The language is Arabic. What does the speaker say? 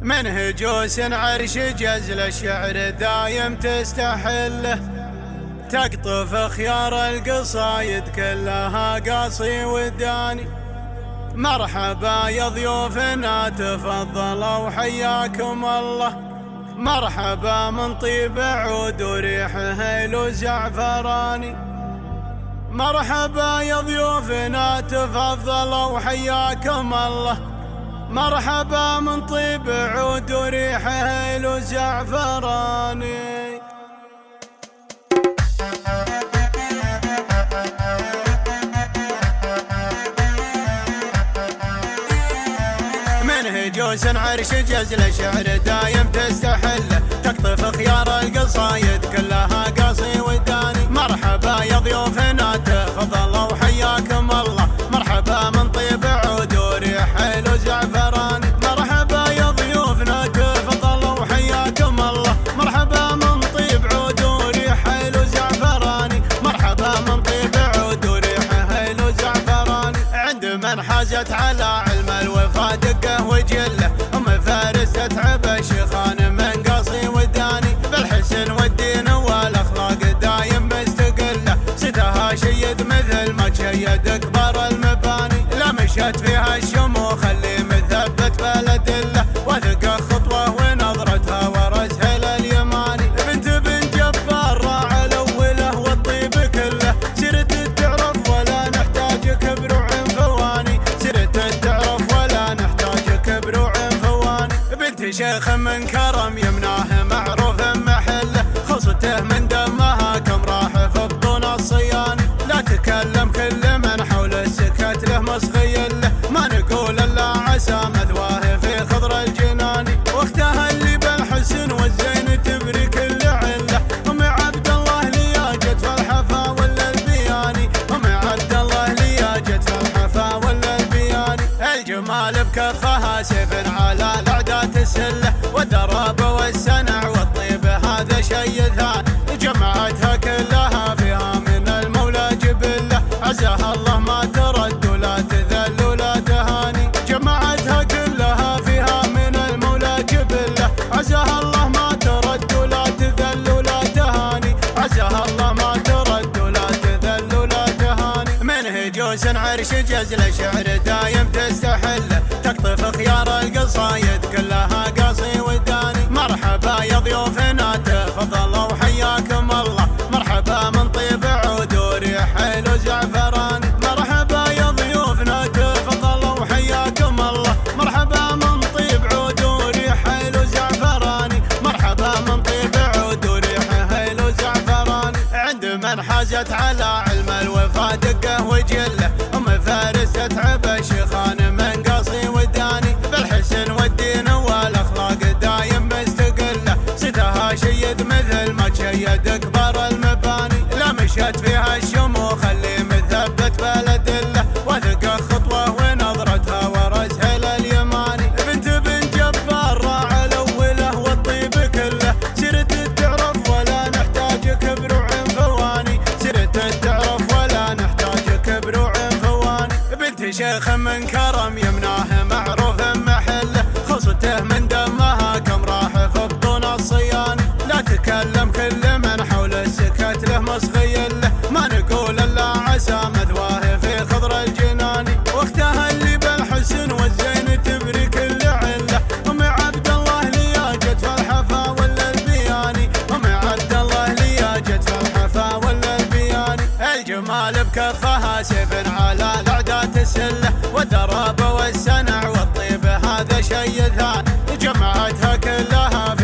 من هجوس عرش جزل الشعر دايم تستحله، تقطف خيار القصايد كلها قاصي وداني. مرحبا يا ضيوفنا تفضلوا وحياكم الله، مرحبا من طيب عود وريحه هيل زعفراني. مرحبا يا ضيوفنا تفضلوا وحياكم الله، مرحبا من طيب عود وريحه هيل زعفراني. هجوس عرش جزل شعر دايم تستحله، تقطف خيار القصايد كلها قاصي وداني. مرحبا يا ضيوفنا تفضلوا وحياكم الله، مرحبا من طيب عود وريح حلو زعفراني. مرحبا يا ضيوفنا تفضلوا وحياكم الله، مرحبا من طيب عود وريح حلو زعفراني. مرحبا من طيب عود وريح حلو زعفراني. عند من حازت على علم الوفا دقه وجله، ام فارس تتعب الشيخان من قاصي وداني. بالحسن والدين والاخلاق دايم مستقله، ستها شيد مثل ما تشيد اكبر المباني. لا مشت فيها الشموخ اللي مثبت بلدله، وثق خطوه ونظرتها ورسها لليماني. بن جبار راعى الاوله والطيب كله، سرت تعرف ولا نحتاج كبر وعنفواني. سرت تعرف ولا نحتاج كبر وعنفواني. بنت شيخ من كرم يمناه معروف محله، خلصته من دمها كم راح في بطون الصياني. لا تكلم كل من حول السكت له مصغي له، ما نقول الا عسى مثواه في خضر الجنان. واختها اللي بالحسن والزين تبري كل عله، ام عبد الله لياجت فالحفا ولا البياني. ام عبد الله لياجت فالحفا ولا البياني. الجمال بكفها سيف على الاعداء تسله، والدراب والسنع والطيب هذا شي ثاني. جمعتها كلها فيها من المولى جبله، عزاها الله ما ترد ولا تذل ولا تهاني. جمعتها كلها فيها من المولى جبله، عزاها الله ما ترد ولا تذل ولا تهاني. عزاها الله ما ترد ولا تذل ولا تهاني. من هجوس عرش جزل شعر دايم تستحله، تقطف خيار القصايد كلها قاصي وداني. مرحبا يا ضيوفنا تفضلوا وحياكم الله، مرحبا من طيب عود وريح حلو زعفراني. مرحبا يا ضيوفنا تفضلوا وحياكم الله، مرحبا من طيب عود وريح حلو زعفراني. مرحبا من طيب عود وريح حلو زعفراني. عند من حازت على علم الوفا دقه وجله، ام فارس تتعب الشيخان من قاصي وداني. بالحسن والدين والاخلاق دايم مستقله، ستها شيد مثل ما تشيد اكبر المباني. لا مشت فيها الشموخ اللي مثبت بلدله، وثق خطوه ونظرتها ورسها لليماني. بن جبار راعى الاوله والطيب كله، سرت تعرف ولا نحتاج كبر وعنفواني. سرت تعرف ولا نحتاج كبر وعنفواني. بنت شيخ من كرم يمناه معروف محله، خلصته من دمها كم راح في بطون الصياني. لا تكلم كل من حول السكت له مصغي له، ما نقول الا عسى مثواه في خضر الجنان. واختها اللي بالحسن والزين تبري كل عله، ام عبد الله لياجت فالحفا ولا البياني. ام عبد الله لياجت فالحفا ولا البياني. الجمال بكفها سيف على الاعداء تسله، والدراب والسنع والطيب هذا شي ثاني. جمعتها كلها